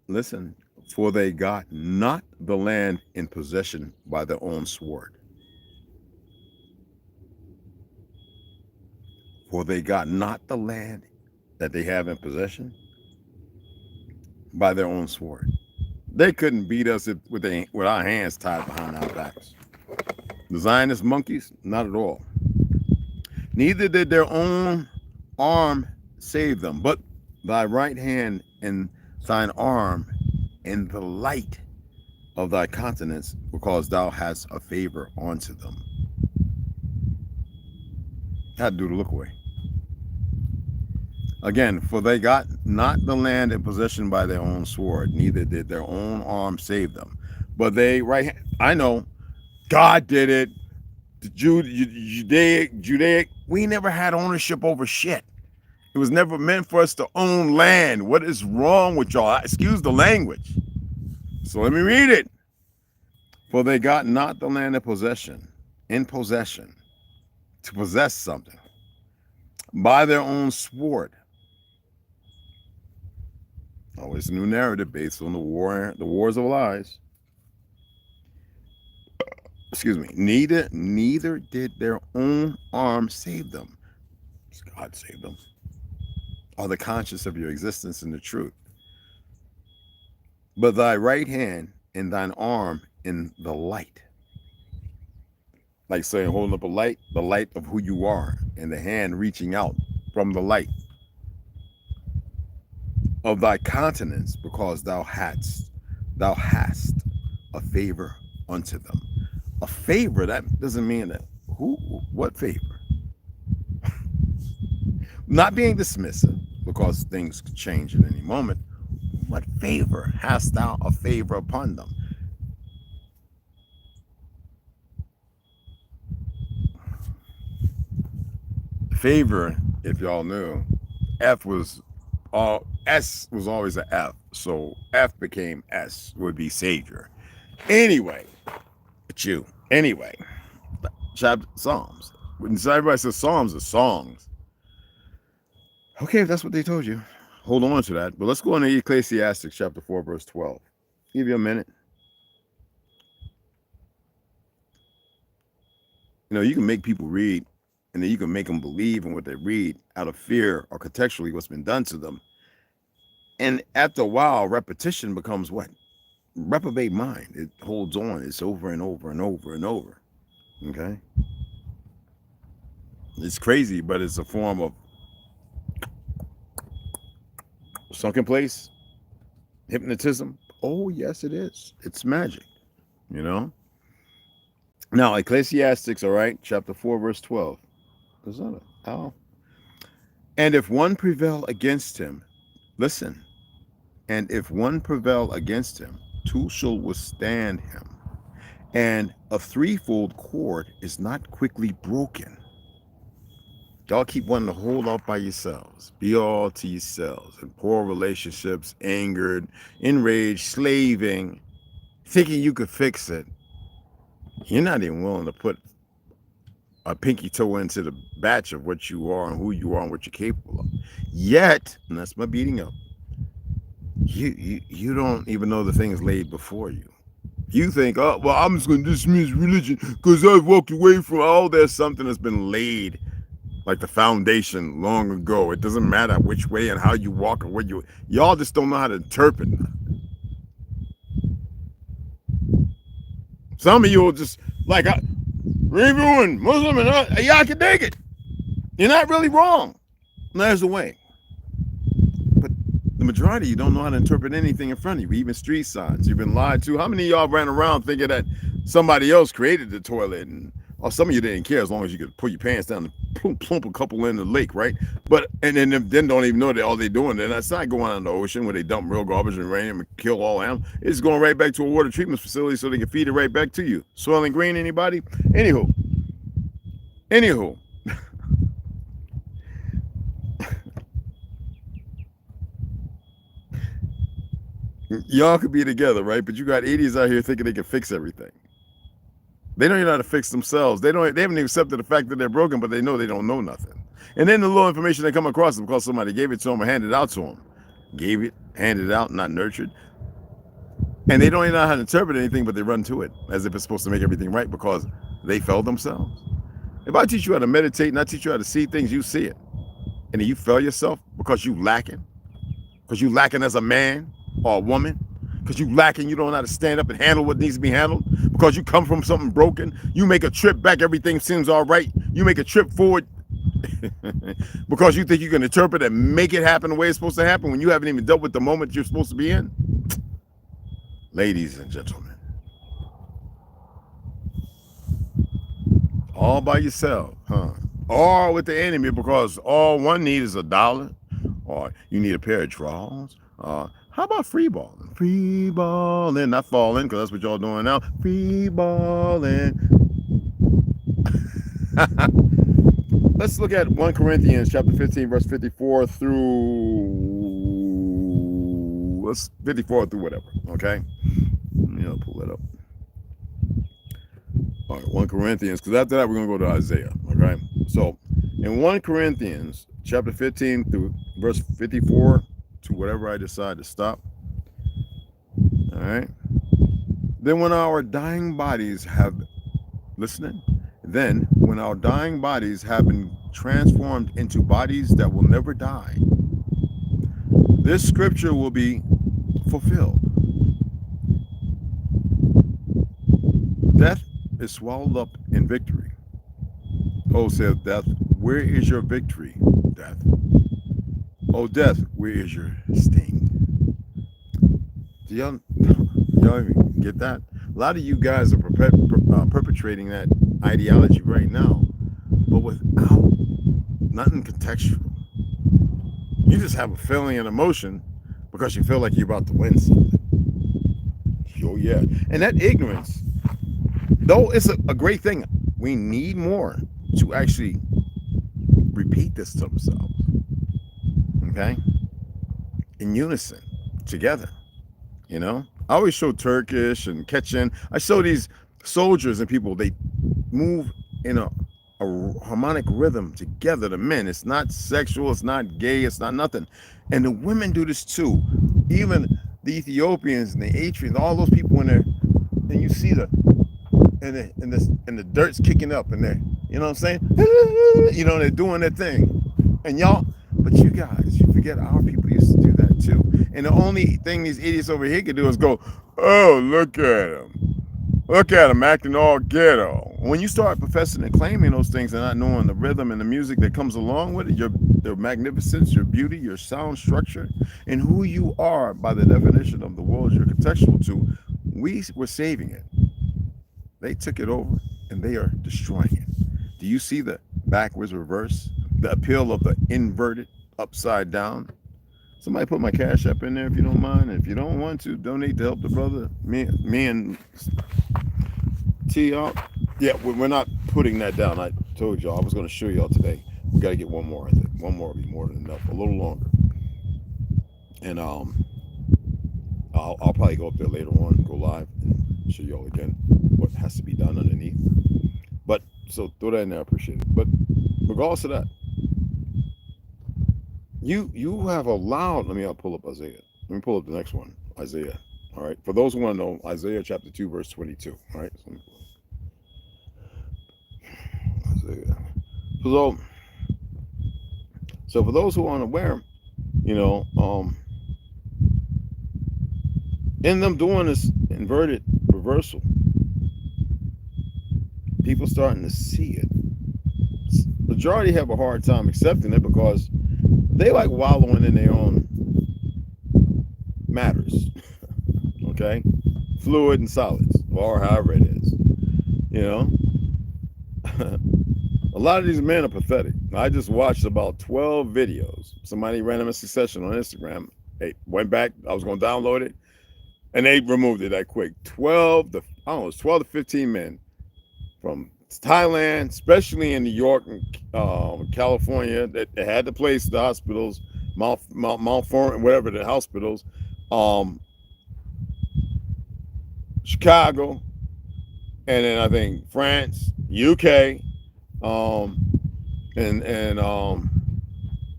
not the land in possession by their own sword. For they got not the land that they have in possession by their own sword. They couldn't beat us with our hands tied behind our backs. The Zionist monkeys, not at all. Neither did their own arm save them, but thy right hand and thine arm in the light of thy countenance, because thou hast a favor unto them. Had to do the look away. Again, for they got not the land in possession by their own sword, neither did their own arm save them. But they, right, I know, God did it. The Judaic, we never had ownership over shit. It was never meant for us to own land. What is wrong with y'all? Excuse the language. So let me read it. For they got not the land in possession, to possess something, by their own sword. Always a new narrative based on the wars of lies. excuse me, neither did their own arm save them. God saved them. Are the conscious of your existence in the truth. But thy right hand and thine arm in the light. Like saying, holding up a light, the light of who you are, and the hand reaching out from the light of thy countenance, because thou hast a favor unto them. A favor, that doesn't mean that what favor? Not being dismissive, because things could change at any moment. What favor hast thou a favor upon them? Favor, if y'all knew, S was always an F, so F became S, would be Savior. Anyway, chapter Psalms. When everybody says Psalms are songs, okay, if that's what they told you, hold on to that. But let's go into Ecclesiastes chapter 4, verse 12. Give you a minute. You know, you can make people read, and then you can make them believe in what they read out of fear or contextually what's been done to them. And after a while, repetition becomes what? Reprobate mind. It holds on. It's over and over and over and over. Okay? It's crazy, but it's a form of sunken place, hypnotism. Oh, yes, it is. It's magic, you know? Now, Ecclesiastes, all right, chapter 4, verse 12. Is that an owl? And if one prevail against him, listen, and if one prevail against him, two shall withstand him. And a threefold cord is not quickly broken. Y'all keep wanting to hold off by yourselves, be all to yourselves, in poor relationships, angered, enraged, slaving, thinking you could fix it. You're not even willing to put a pinky toe into the batch of what you are and who you are and what you're capable of. Yet, and that's my beating up, you don't even know the things laid before you. You think, oh, well, I'm just going to dismiss religion because I've walked away from all. There's something that's been laid like the foundation long ago. It doesn't matter which way and how you walk or what y'all just don't know how to interpret. Some of you will just like everyone Muslim and y'all can dig it. You're not really wrong. There's a way. But the majority of you don't know how to interpret anything in front of you, even street signs. You've been lied to. How many of y'all ran around thinking that somebody else created the toilet, and or some of you didn't care as long as you could pull your pants down and plump a couple in the lake, right? But and then don't even know that all they're doing. Then that's not going out in the ocean where they dump real garbage and rain and kill all animals. It's going right back to a water treatment facility so they can feed it right back to you. Soil and Green, anybody? Anywho. Y'all could be together, right? But you got idiots out here thinking they can fix everything. They don't even know how to fix themselves. They haven't even accepted the fact that they're broken, but they know they don't know nothing. And then the little information they come across is because somebody gave it to them or handed it out to them. Gave it, handed it out, not nurtured. And they don't even know how to interpret anything, but they run to it as if it's supposed to make everything right because they failed themselves. If I teach you how to meditate and I teach you how to see things, you see it. And then you fail yourself because you lacking as a man or a woman, because you lacking, you don't know how to stand up and handle what needs to be handled, because you come from something broken. You make a trip back, everything seems all right. You make a trip forward because you think you can interpret and make it happen the way it's supposed to happen when you haven't even dealt with the moment you're supposed to be in. Ladies and gentlemen, all by yourself, huh? Or with the enemy, because all one need is $1, or you need a pair of drawers. How about free balling? Free balling, not falling, because that's what y'all doing now. Free balling. Let's look at 1 Corinthians chapter 15, verse 54 through 54 through whatever. Okay, pull that up. All right, 1 Corinthians, because after that we're gonna go to Isaiah. Okay, so in 1 Corinthians chapter 15 through verse 54 to whatever I decide to stop. All right. Then when our dying bodies have listening? Then, when our dying bodies have been transformed into bodies that will never die, this scripture will be fulfilled. Death is swallowed up in victory. Oh, says death, where is your victory, death? Oh, death, where is your sting? Do y'all even get that? A lot of you guys are perpetrating that ideology right now, but without nothing contextual. You just have a feeling and emotion because you feel like you're about to win something. Oh, yeah. And that ignorance, though it's a great thing, we need more to actually repeat this to themselves. Okay? In unison, together. You know? I always show Turkish and Quechan. I show these soldiers and people, they move in a harmonic rhythm together. The men, it's not sexual, it's not gay, it's not nothing. And the women do this too. Even the Ethiopians and the Eritreans, all those people in there, and you see the dirt's kicking up in there. You know what I'm saying? You know, they're doing their thing. And y'all, but you guys, you forget our people used to do that too. And the only thing these idiots over here can do is go, oh, look at them. Look at them acting all ghetto. When you start professing and claiming those things and not knowing the rhythm and the music that comes along with it, their magnificence, your beauty, your sound structure, and who you are by the definition of the world you're contextual to, we were saving it. They took it over and they are destroying it. Do you see the backwards reverse? The appeal of the inverted upside down? Somebody put my Cashapp in there if you don't mind. If you don't want to, donate to help the brother. Me and T out. Yeah, we're not putting that down. I told y'all I was going to show y'all today. We got to get one more, I think. One more will be more than enough. A little longer. And I'll probably go up there later on, go live, and show y'all again what has to be done underneath. But, so throw that in there, I appreciate it. But regardless of that, you have allowed, I'll pull up Isaiah. Let me pull up the next one, Isaiah. All right. For those who want to know, Isaiah chapter 2, verse 22. All right. Isaiah. So for those who aren't aware, you know, in them doing this inverted reversal, people starting to see it. Majority have a hard time accepting it because they like wallowing in their own matters. Okay? Fluid and solids, or however it is. You know? A lot of these men are pathetic. I just watched about 12 videos. Somebody ran them in succession on Instagram. They went back, I was going to download it, and they removed it that quick. 12 to 15 men from Thailand, especially in New York and California, that they had to place the hospitals, Mount Forum, whatever the hospitals, Chicago, and then I think France, UK, and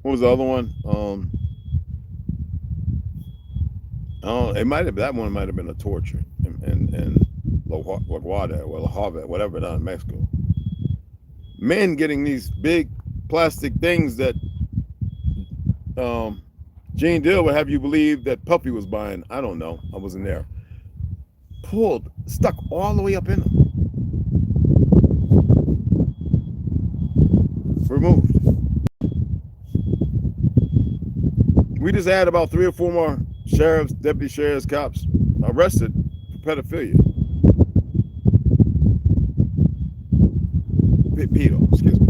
what was the other one? That one might have been a torture in LaGuardia, well, Harvard, whatever, down in Mexico. Men getting these big plastic things that Gene Deal would have you believe that Puffy was buying. I don't know. I wasn't there. Stuck all the way up in them. Removed. We just had about 3 or 4 more sheriffs, deputy sheriffs, cops arrested for pedophilia. Pedo, excuse me.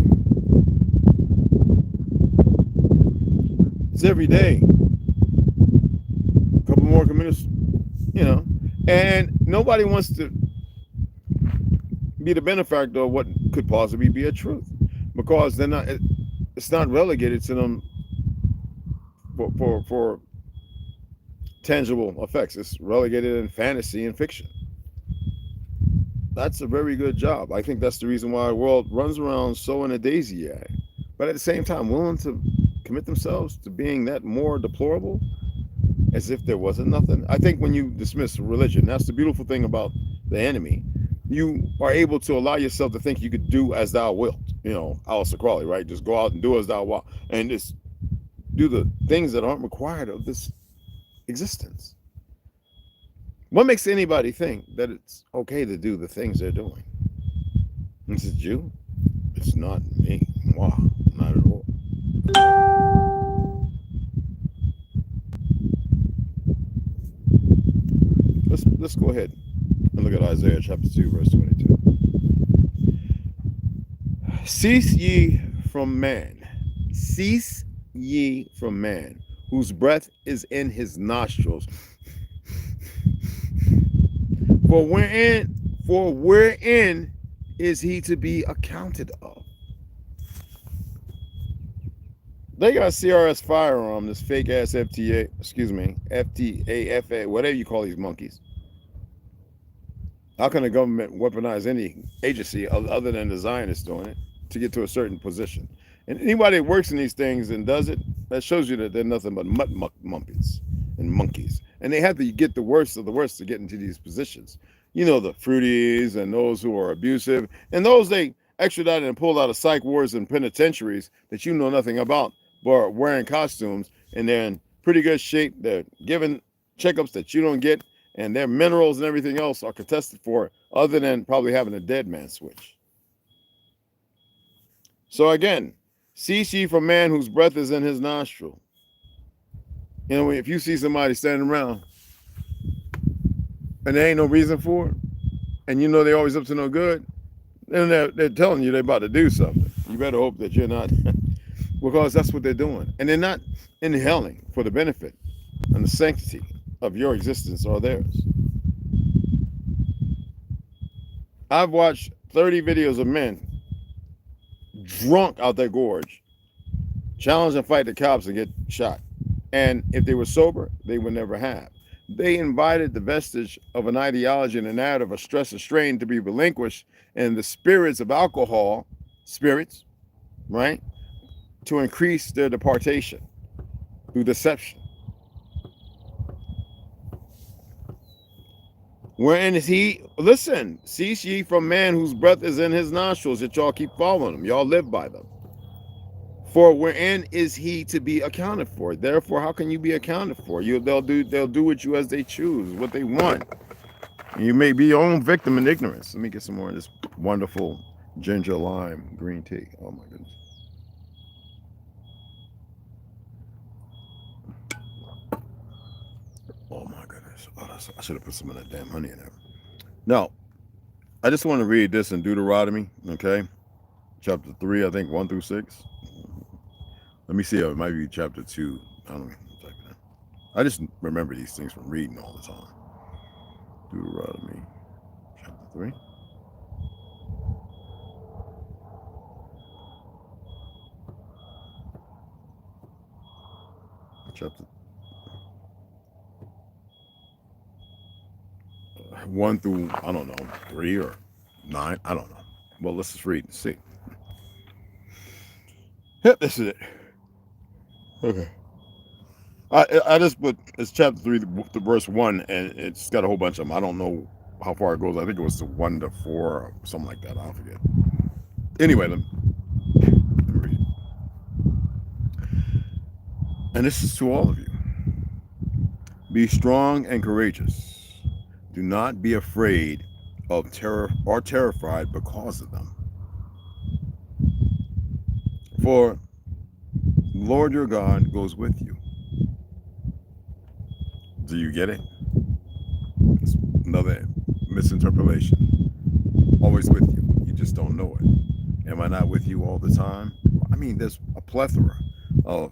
It's every day. A couple more communities, you know, and nobody wants to be the benefactor of what could possibly be a truth, because they're not. It's not relegated to them for tangible effects. It's relegated in fantasy and fiction. That's a very good job. I think that's the reason why the world runs around so in a daisy act, but at the same time willing to commit themselves to being that more deplorable, as if there wasn't nothing. I think when you dismiss religion, that's the beautiful thing about the enemy. you are able to allow yourself to think you could do as thou wilt. You know, Alistair Crowley, right? Just go out and do as thou wilt, and just do the things that aren't required of this existence. What makes anybody think that it's okay to do the things they're doing? Is it you? It's not me. Wow, not at all. Let's go ahead and look at Isaiah chapter 2, verse 22. Cease ye from man. Cease ye from man, whose breath is in his nostrils. For wherein is he to be accounted of? They got CRS firearm, this fake ass FTA, whatever you call these monkeys. How can the government weaponize any agency other than the Zionists doing it to get to a certain position? And anybody that works in these things and does it, that shows you that they're nothing but monkeys and monkeys. And they have to get the worst of the worst to get into these positions. You know, the fruities and those who are abusive, and those they extradited and pulled out of psych wards and penitentiaries that you know nothing about, but are wearing costumes, and they're in pretty good shape. They're given checkups that you don't get, and their minerals and everything else are contested for, other than probably having a dead man switch. So again, cease ye from man whose breath is in his nostril. You know, if you see somebody standing around and there ain't no reason for it, and you know they're always up to no good, then they're telling you they're about to do something. You better hope that you're not, because that's what they're doing. And they're not inhaling for the benefit and the sanctity of your existence or theirs. I've watched 30 videos of men drunk out their gorge challenge and fight the cops and get shot. And if they were sober, they would never have. They invited the vestige of an ideology and a narrative of stress and strain to be relinquished, and the spirits of alcohol, right, to increase their departation through deception. Wherein is he, listen, cease ye from man whose breath is in his nostrils, that y'all keep following them. Y'all live by them. For wherein is he to be accounted for? Therefore, how can you be accounted for? They'll do with you as they choose, what they want. You may be your own victim in ignorance. Let me get some more of this wonderful ginger lime green tea. Oh my goodness. Oh my goodness. Oh, I should have put some of that damn honey in there. Now, I just want to read this in Deuteronomy, okay? Chapter 3, I think 1 through 6. Let me see. It might be chapter 2. I don't know. I just remember these things from reading all the time. Deuteronomy chapter 3. Chapter 1 through, I don't know, 3 or 9. I don't know. Well, let's just read and see. Yep, this is it. Okay. I just put, it's chapter 3 to verse 1, and it's got a whole bunch of them. I don't know how far it goes. I think it was to 1 to 4 or something like that. I'll forget. Anyway, let me read it. And this is to all of you. Be strong and courageous. Do not be afraid of terror or terrified because of them. For the Lord your God goes with you. Do you get it? It's another misinterpretation. Always with you. You just don't know it. Am I not with you all the time? I mean, there's a plethora of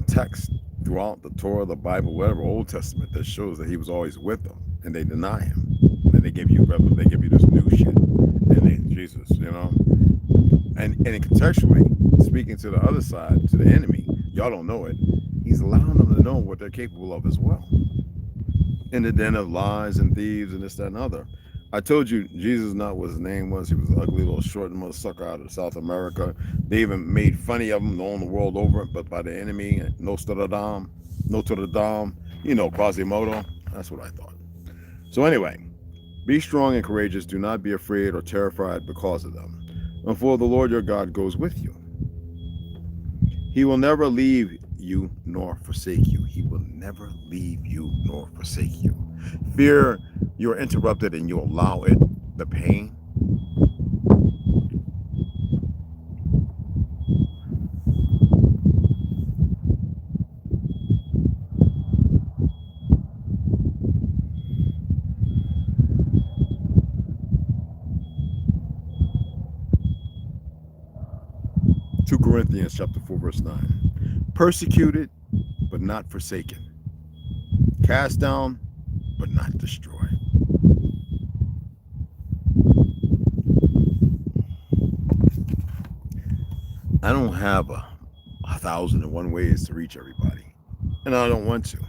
text throughout the Torah, the Bible, whatever, Old Testament, that shows that he was always with them, and they deny him. And they give you this new shit. And Jesus, you know. And contextually, speaking to the other side, to the enemy, y'all don't know it, he's allowing them to know what they're capable of as well. In the den of lies and thieves and this, that, and other. I told you, Jesus not what his name was. He was an ugly little short mother sucker out of South America. They even made funny of him known the world over, but by the enemy, Notre Dame, you know, Quasimodo. That's what I thought. So anyway, Be strong and courageous. Do not be afraid or terrified because of them. And for the Lord your God goes with you. He will never leave you nor forsake you. He will never leave you nor forsake you. Fear you're interrupted and you allow it, the pain. Corinthians chapter 4 verse 9. Persecuted but not forsaken. Cast down but not destroyed. I don't have a 1,001 ways to reach everybody. And I don't want to.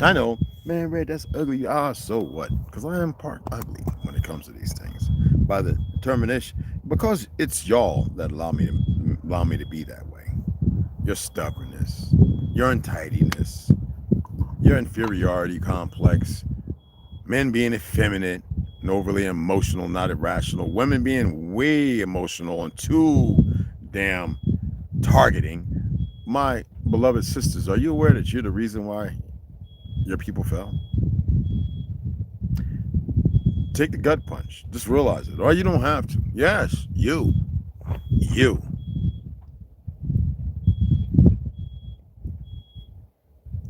I know, man, Red, that's ugly. So what? Because I am part ugly when it comes to these things. By the determination, because it's y'all that allow me to be that way. Your stubbornness, your untidiness, your inferiority complex, men being effeminate and overly emotional, not irrational, women being way emotional and too damn targeting. My beloved sisters, are you aware that you're the reason why your people fell? Take the gut punch. Just realize it. Or you don't have to. Yes, you.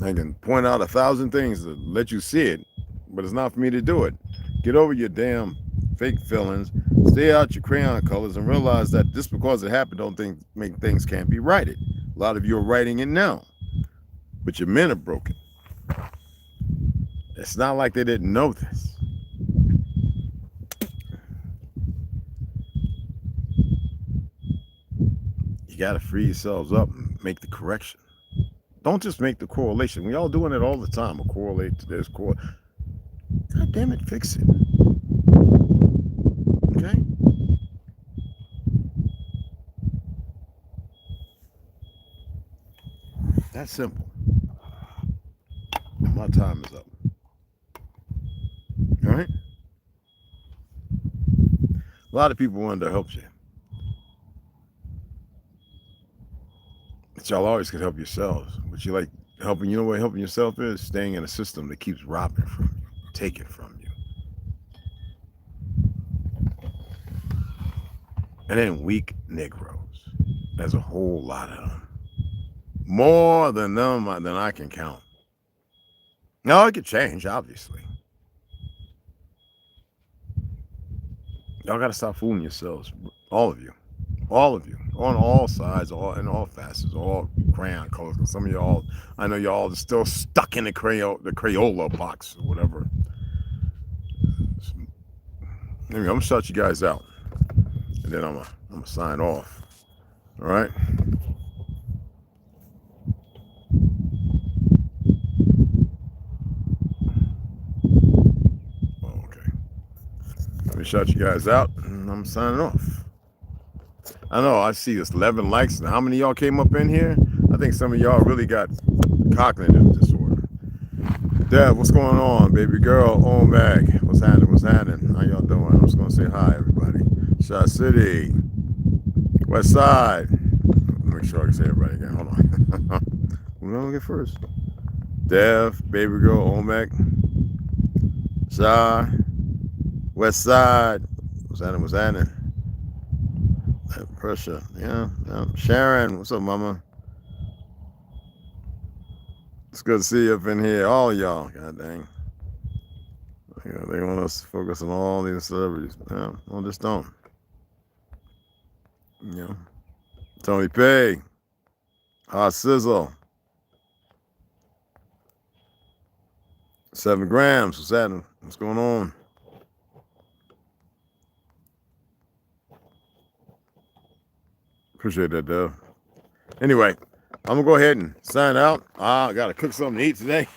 I can point out 1,000 things to let you see it, but it's not for me to do it. Get over your damn fake feelings. Stay out your crayon colors and realize that just because it happened don't make things can't be righted. A lot of you are writing it now, but your men are broken. It's not like they didn't know this. You got to free yourselves up and make the correction. Don't just make the correlation. We all doing it all the time. A correlate to this. God damn it, fix it. Okay? That's simple. My time is up. All right? A lot of people wanted to help you. But y'all always can help yourselves. But you like helping, you know what helping yourself is? Staying in a system that keeps robbing from you, taking from you. And then weak Negroes. There's a whole lot of them. More than them than I can count. Now, it could change, obviously. Y'all got to stop fooling yourselves. All of you. All of you. On all sides, in all facets, all crayon colors. Some of y'all, I know y'all are still stuck in the Crayola box or whatever. Anyway, I'm going to shut you guys out. And then I'm going to sign off. All right? Let me shut you guys out, and I'm signing off. I know, I see this 11 likes. Now, how many of y'all came up in here? I think some of y'all really got cognitive disorder. Dev, what's going on, baby girl? On bag. What's happening? How y'all doing? I'm just going to say hi, everybody. Shot City. West Side. Make sure I can say everybody again. Hold on. Who's going to get first? Dev, baby girl, Omek. Shah. West Side. What's happening? That pressure. Yeah. Sharon, what's up, mama? It's good to see you up in here. All y'all. God dang. Yeah, they want us to focus on all these celebrities. Yeah, well, just don't. You know. Tony Pay. Hot Sizzle. 7 grams. What's happening? What's going on? Appreciate that, Dove. Anyway, I'm gonna go ahead and sign out. I gotta cook something to eat today.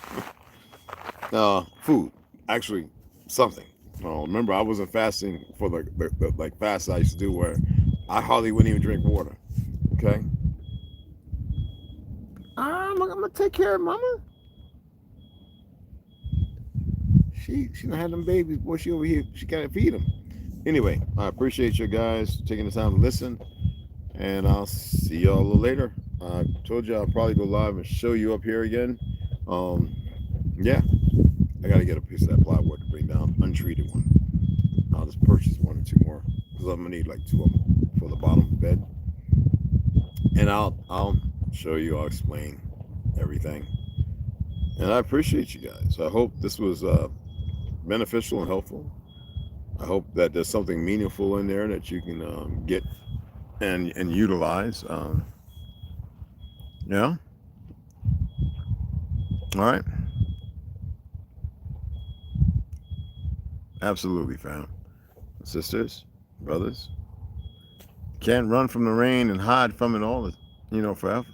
Food, actually, something. Remember, I wasn't fasting for the like fast I used to do, where I hardly wouldn't even drink water. Okay. I'm gonna take care of mama. She done had them babies. Boy, she over here. She gotta feed them. Anyway, I appreciate you guys taking the time to listen, and I'll see y'all a little later. I told you I'll probably go live and show you up here again. Yeah, I gotta get a piece of that plywood to bring down untreated one. I'll just purchase 1 or 2 more because I'm gonna need like 2 of them for the bottom bed, and I'll show you. I'll explain everything, and I appreciate you guys. I hope this was beneficial and helpful. I hope that there's something meaningful in there that you can get and utilize. Yeah. All right. Absolutely, fam. Sisters, brothers, can't run from the rain and hide from it all, forever.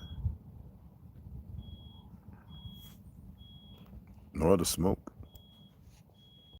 Nor the smoke.